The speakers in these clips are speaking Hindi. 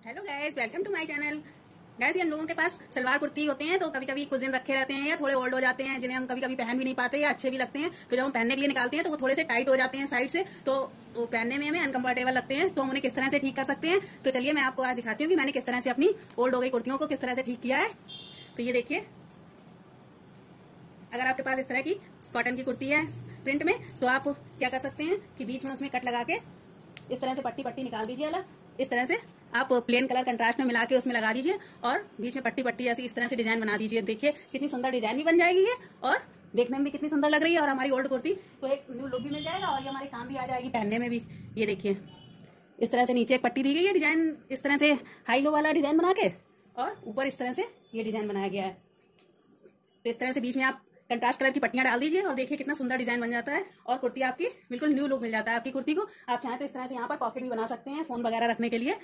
Hello guys, welcome to my channel. Guys, हम लोगों के पास सलवार कुर्ती होते हैं तो कभी कभी कुछ दिन रखे रहते हैं या थोड़े ओल्ड हो जाते हैं, जिन्हें हम कभी कभी पहन भी नहीं पाते या अच्छे भी लगते हैं। तो जब हम पहनने के लिए निकालते हैं तो वो थोड़े से टाइट हो जाते हैं साइड से, तो वो पहनने में हमें अनकंफर्टेबल लगते हैं। तो हम उन्हें किस तरह से ठीक कर सकते हैं, तो चलिए मैं आपको आज दिखाती हूँ कि मैंने किस तरह से अपनी ओल्ड हो गई कुर्तियों को किस तरह से ठीक किया है। तो ये देखिए, अगर आपके पास इस तरह की कॉटन की कुर्ती है प्रिंट में, तो आप क्या कर सकते हैं कि बीच में उसमें कट लगा के इस तरह से पट्टी पट्टी निकाल दीजिए अलग। इस तरह से आप प्लेन कलर कंट्रास्ट में मिला के उसमें लगा दीजिए और बीच में पट्टी पट्टी ऐसी इस तरह से डिजाइन बना दीजिए। देखिए कितनी सुंदर डिजाइन भी बन जाएगी ये, और देखने में भी कितनी सुंदर लग रही है, और हमारी ओल्ड कुर्ती को एक न्यू लुक भी मिल जाएगा और ये हमारे काम भी आ जाएगी पहनने में भी। ये देखिए, इस तरह से नीचे एक पट्टी दी गई है, डिजाइन इस तरह से हाई लो वाला डिजाइन बना के, और ऊपर इस तरह से ये डिजाइन बनाया गया है। तो इस तरह से बीच में आप कंट्रास्ट कलर की पट्टियां डाल दीजिए और देखिए कितना सुंदर डिजाइन बन जाता है और कुर्ती आपकी बिल्कुल न्यू लुक मिल जाता है आपकी कुर्ती को। आप चाहें तो इस तरह से यहाँ पर पॉकेट भी बना सकते हैं फोन वगैरह रखने के लिए।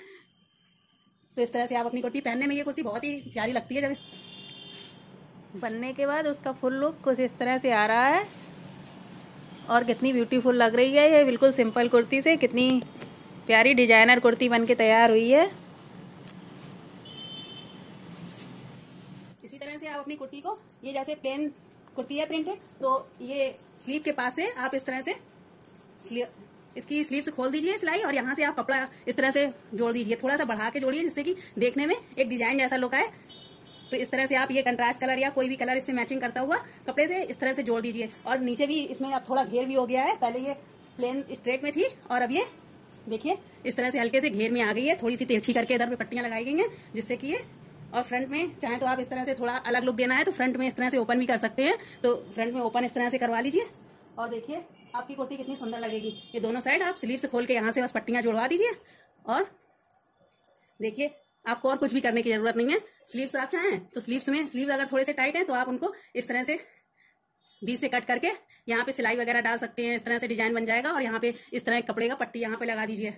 तो इस तरह से आप अपनी कुर्ती पहनने में, ये कुर्ती बहुत ही प्यारी लगती है। जब इस बनने के बाद उसका फुल लुक कुछ इस तरह से आ रहा है और कितनी ब्यूटीफुल लग रही है। ये बिल्कुल सिंपल कुर्ती से कितनी प्यारी डिजाइनर कुर्ती बन के तैयार हुई है। इसी तरह से आप अपनी कुर्ती को, ये जैसे प्लेन कुर्ती है प्रिंटेड, तो ये स्लीव के पास से आप इस तरह से इसकी स्लीव से खोल दीजिए सिलाई, और यहाँ से आप कपड़ा इस तरह से जोड़ दीजिए, थोड़ा सा बढ़ा के जोड़िए जिससे कि देखने में एक डिजाइन जैसा लुक आए। तो इस तरह से आप ये कंट्रास्ट कलर या कोई भी कलर इससे मैचिंग करता हुआ कपड़े से इस तरह से जोड़ दीजिए। और नीचे भी इसमें अब थोड़ा घेर भी हो गया है, पहले ये प्लेन स्ट्रेट में थी और अब ये देखिए इस तरह से हल्के से घेर में आ गई है, थोड़ी सी तिरछी करके इधर पे पट्टियां लगाई गई हैं जिससे कि ये, और फ्रंट में चाहे तो आप इस तरह से थोड़ा अलग लुक देना है तो फ्रंट में इस तरह से ओपन भी कर सकते हैं। तो फ्रंट में ओपन इस तरह से करवा लीजिए और देखिए आपकी कुर्ती कितनी सुंदर लगेगी। ये दोनों साइड आप स्लीव से खोल के यहाँ से बस पट्टियां जुड़वा दीजिए और देखिए आपको और कुछ भी करने की जरूरत नहीं है। स्लीव्स आप चाहें तो स्लीव्स में, स्लीव अगर थोड़े से टाइट हैं तो आप उनको इस तरह से बीच से कट करके यहाँ पे सिलाई वगैरह डाल सकते हैं। इस तरह से डिजाइन बन जाएगा और यहाँ पे इस तरह कपड़े का पट्टी यहाँ पे लगा दीजिए,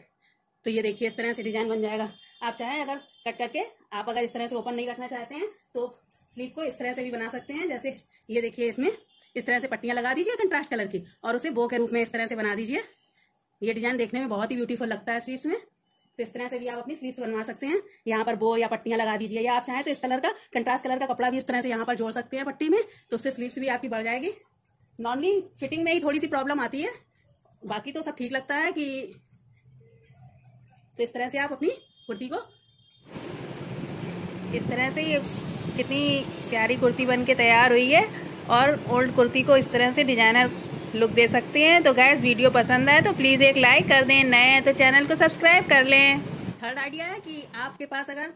तो ये देखिए इस तरह से डिजाइन बन जाएगा। आप चाहें अगर कट करके, आप अगर इस तरह से ओपन नहीं रखना चाहते हैं तो स्लीव को इस तरह से भी बना सकते हैं। जैसे ये देखिए, इसमें इस तरह से पट्टियां लगा दीजिए कंट्रास्ट कलर की और उसे बो के रूप में इस तरह से बना दीजिए। ये डिजाइन देखने में बहुत ही ब्यूटीफुल लगता है स्लीव्स में। तो इस तरह से भी आप अपनी स्लीव्स बनवा सकते हैं, यहाँ पर बो या पट्टियां लगा दीजिए, या आप चाहें तो इस कलर का कंट्रास्ट कलर का कपड़ा भी इस तरह से यहाँ पर जोड़ सकते हैं पट्टी में, तो उससे स्लीव्स भी आपकी बढ़ जाएगी। नॉर्मली फिटिंग में ही थोड़ी सी प्रॉब्लम आती है, बाकी तो सब ठीक लगता है कि। तो इस तरह से आप अपनी कुर्ती को, इस तरह से ये कितनी प्यारी कुर्ती बन के तैयार हुई है और ओल्ड कुर्ती को इस तरह से डिजाइनर लुक दे सकते हैं। तो गाइस, वीडियो पसंद आए तो प्लीज़ एक लाइक कर दें, नए हैं तो चैनल को सब्सक्राइब कर लें। थर्ड आइडिया है कि आपके पास अगर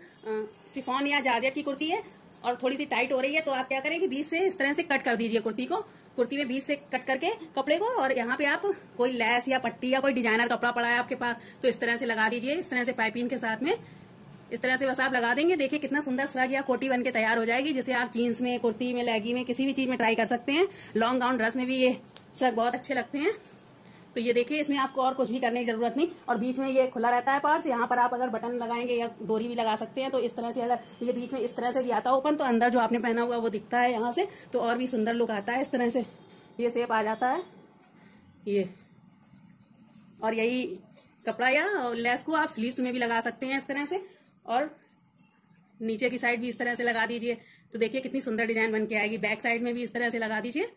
शिफॉन या जॉर्जेट की कुर्ती है और थोड़ी सी टाइट हो रही है, तो आप क्या करें कि बीच से इस तरह से कट कर दीजिए कुर्ती को, कुर्ती में बीच से कट करके कपड़े को, और यहाँ पे आप कोई लैस या पट्टी या कोई डिजाइनर कपड़ा पड़ा है आपके पास तो इस तरह से लगा दीजिए, इस तरह से पाइपिंग के साथ में इस तरह से बस आप लगा देंगे। देखिए कितना सुंदर श्रग या कोटी बन के तैयार हो जाएगी, जिसे आप जीन्स में, कुर्ती में, लेगी में, किसी भी चीज में ट्राई कर सकते हैं। लॉन्ग गाउन ड्रेस में भी ये श्रग बहुत अच्छे लगते हैं। तो ये देखिए, इसमें आपको और कुछ भी करने की जरूरत नहीं, और बीच में ये खुला रहता है पार्ट्स। यहाँ पर आप अगर बटन लगाएंगे या डोरी भी लगा सकते हैं, तो इस तरह से अगर ये बीच में इस तरह से भी आता है ओपन, तो अंदर जो आपने पहना हुआ वो दिखता है यहाँ से, तो और भी सुंदर लुक आता है। इस तरह से ये शेप आ जाता है ये, और यही कपड़ा या लेस को आप स्लीव्स में भी लगा सकते हैं इस तरह से, और नीचे की साइड भी इस तरह से लगा दीजिए। तो देखिए कितनी सुंदर डिजाइन बन के आएगी। बैक साइड में भी इस तरह से लगा दीजिए,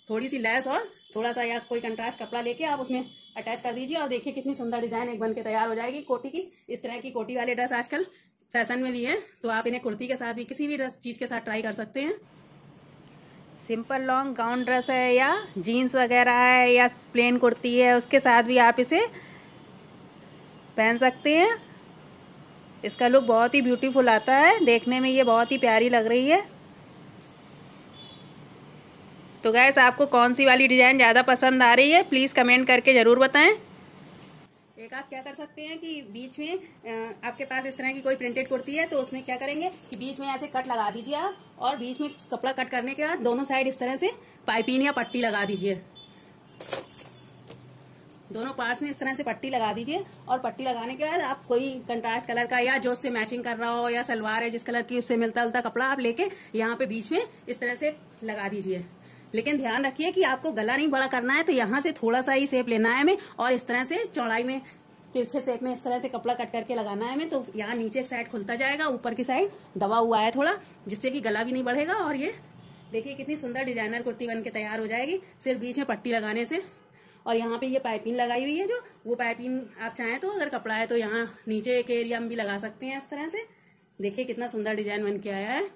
थोड़ी सी लेस और थोड़ा सा या कोई कंट्रास्ट कपड़ा लेके आप उसमें अटैच कर दीजिए, और देखिए कितनी सुंदर डिजाइन एक बन के तैयार हो जाएगी कोटी की। इस तरह की कोटी वाले ड्रेस आजकल फैशन में भी है, तो आप इन्हें कुर्ती के साथ भी, किसी भी ड्रेस चीज के साथ ट्राई कर सकते हैं। सिंपल लॉन्ग गाउन ड्रेस है या जीन्स वगैरह है या प्लेन कुर्ती है, उसके साथ भी आप इसे पहन सकते हैं। इसका लुक बहुत ही ब्यूटीफुल आता है, देखने में ये बहुत ही प्यारी लग रही है। तो गाइस, आपको कौन सी वाली डिजाइन ज़्यादा पसंद आ रही है प्लीज़ कमेंट करके ज़रूर बताएं। एक आप क्या कर सकते हैं कि बीच में आपके पास इस तरह की कोई प्रिंटेड कुर्ती है, तो उसमें क्या करेंगे कि बीच में ऐसे कट लगा दीजिए आप, और बीच में कपड़ा कट करने के बाद दोनों साइड इस तरह से पाइपिंग या पट्टी लगा दीजिए। दोनों पार्ट्स में इस तरह से पट्टी लगा दीजिए, और पट्टी लगाने के बाद आप कोई कंट्रास्ट कलर का या जो उससे मैचिंग कर रहा हो, या सलवार है जिस कलर की उससे मिलता जुलता कपड़ा आप लेके यहाँ पे बीच में इस तरह से लगा दीजिए। लेकिन ध्यान रखिए कि आपको गला नहीं बड़ा करना है, तो यहाँ से थोड़ा सा ही शेप लेना है हमें, और इस तरह से चौड़ाई में तिरछे शेप में इस तरह से कपड़ा कट करके लगाना है हमें। तो यहाँ नीचे एक साइड खुलता जाएगा, ऊपर की साइड दबा हुआ है थोड़ा, जिससे कि गला भी नहीं बढ़ेगा। और ये देखिए कितनी सुंदर डिजाइनर कुर्ती बन के तैयार हो जाएगी सिर्फ बीच में पट्टी लगाने से। और यहाँ पे ये पाइपिंग लगाई हुई है, जो वो पाइपिंग आप चाहें तो अगर कपड़ा है तो यहाँ नीचे एक एरिया में भी लगा सकते हैं इस तरह से। देखिए कितना सुंदर डिजाइन बन के आया है।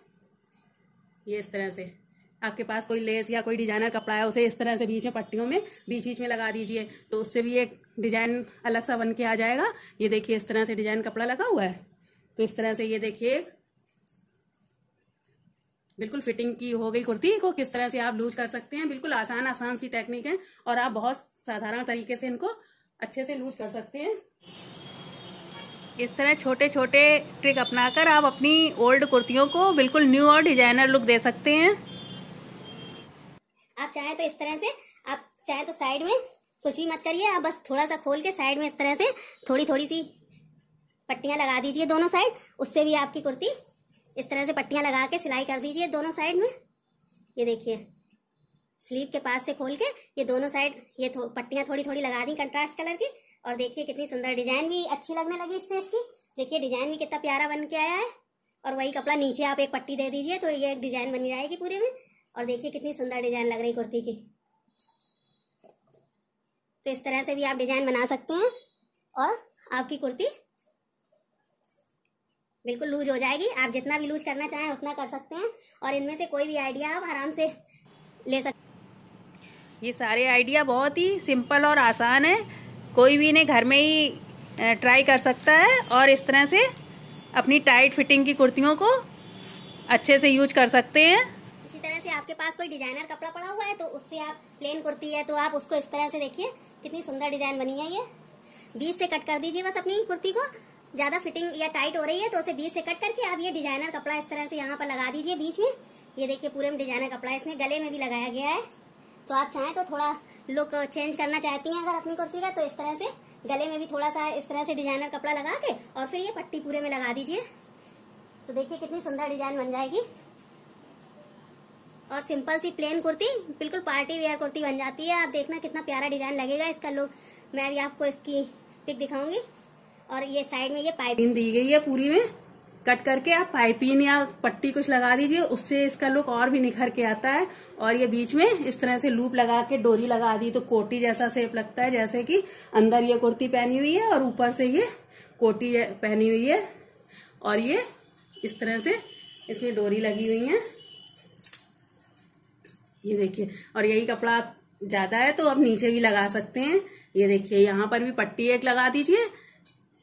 ये इस तरह से आपके पास कोई लेस या कोई डिजाइनर कपड़ा है, उसे इस तरह से बीच में पट्टियों में बीच में लगा दीजिए, तो उससे भी एक डिजाइन अलग सा बन के आ जाएगा। ये देखिए इस तरह से डिजाइन कपड़ा लगा हुआ है, तो इस तरह से ये देखिए बिल्कुल फिटिंग की हो गई कुर्ती को। किस तरह से आप लूज कर सकते हैं, बिल्कुल आसान सी टेक्निक है और आप बहुत साधारण तरीके से इनको अच्छे से लूज कर सकते हैं। इस तरह छोटे छोटे ट्रिक अपनाकर आप अपनी ओल्ड कुर्तियों को बिल्कुल न्यू और डिजाइनर लुक दे सकते हैं। आप चाहें तो इस तरह से, आप चाहें तो साइड में कुछ भी मत करिए, आप बस थोड़ा सा खोल के साइड में इस तरह से थोड़ी सी पट्टियां लगा दीजिए दोनों साइड। उससे भी आपकी कुर्ती इस तरह से पट्टियां लगा के सिलाई कर दीजिए दोनों साइड में। ये देखिए स्लीव के पास से खोल के ये दोनों साइड ये पट्टियां थोड़ी लगा दी कंट्रास्ट कलर की। और देखिए कितनी सुंदर डिजाइन भी अच्छी लगने लगी इससे इसकी। देखिए डिजाइन भी कितना प्यारा बन के आया है। और वही कपड़ा नीचे आप एक पट्टी दे दीजिए तो ये एक डिजाइन बन जाएगी पूरे में। और देखिए कितनी सुंदर डिजाइन लग रही कुर्ती की। तो इस तरह से भी आप डिजाइन बना सकते हैं और आपकी कुर्ती बिल्कुल लूज हो जाएगी। आप जितना भी लूज करना चाहें उतना कर सकते हैं और इनमें से कोई भी आइडिया आप आराम से ले सकते हैं। ये सारे आइडिया बहुत ही सिंपल और आसान है, कोई भी इन्हें घर में ही ट्राई कर सकता है और इस तरह से अपनी टाइट फिटिंग की कुर्तियों को अच्छे से यूज कर सकते हैं। इसी तरह से आपके पास कोई डिजाइनर कपड़ा पड़ा हुआ है तो उससे आप प्लेन कुर्ती है तो आप उसको इस तरह से देखिए कितनी सुंदर डिजाइन बनी है। ये बीच से कट कर दीजिए बस अपनी कुर्ती को। ज्यादा फिटिंग या टाइट हो रही है तो उसे बीच से कट करके आप ये डिजाइनर कपड़ा इस तरह से यहाँ पर लगा दीजिए बीच में। ये देखिए पूरे में डिजाइनर कपड़ा इसमें गले में भी लगाया गया है। तो आप चाहें तो थोड़ा लुक चेंज करना चाहती हैं अगर अपनी कुर्ती का, तो इस तरह से गले में भी थोड़ा सा इस तरह से डिजाइनर कपड़ा लगा के और फिर ये पट्टी पूरे में लगा दीजिए। तो देखिए कितनी सुंदर डिजाइन बन जाएगी और सिंपल सी प्लेन कुर्ती बिल्कुल पार्टी वेयर कुर्ती बन जाती है। आप देखना कितना प्यारा डिजाइन लगेगा इसका लुक। मैं भी आपको इसकी पिक दिखाऊंगी। और ये साइड में ये पाइपिंग दी गई है पूरी में कट करके, आप पाइपिंग या पट्टी कुछ लगा दीजिए, उससे इसका लुक और भी निखर के आता है। और ये बीच में इस तरह से लूप लगा के डोरी लगा दी तो कोटी जैसा शेप लगता है, जैसे कि अंदर ये कुर्ती पहनी हुई है और ऊपर से ये कोटी पहनी हुई है। और ये इस तरह से इसमें डोरी लगी हुई है, ये देखिए। और यही कपड़ा आप ज्यादा है तो आप नीचे भी लगा सकते हैं। ये देखिए यहाँ पर भी पट्टी एक लगा दीजिए,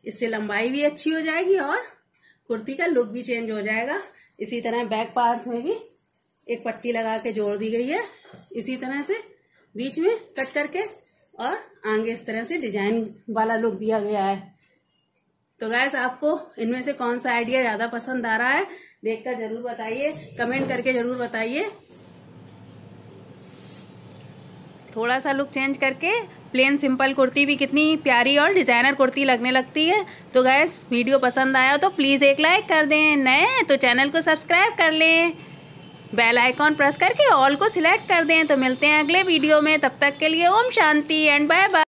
इससे लंबाई भी अच्छी हो जाएगी और कुर्ती का लुक भी चेंज हो जाएगा। इसी तरह बैक पार्ट्स में भी एक पट्टी लगा के जोड़ दी गई है इसी तरह से बीच में कट करके, और आगे इस तरह से डिजाइन वाला लुक दिया गया है। तो गाइस आपको इनमें से कौन सा आइडिया ज्यादा पसंद आ रहा है देखकर जरूर बताइए, कमेंट करके जरूर बताइए। थोड़ा सा लुक चेंज करके प्लेन सिंपल कुर्ती भी कितनी प्यारी और डिजाइनर कुर्ती लगने लगती है। तो गाइस वीडियो पसंद आया तो प्लीज़ एक लाइक कर दें, नए हैं तो चैनल को सब्सक्राइब कर लें, बेल आइकॉन प्रेस करके ऑल को सिलेक्ट कर दें। तो मिलते हैं अगले वीडियो में, तब तक के लिए Om Shanti and bye bye.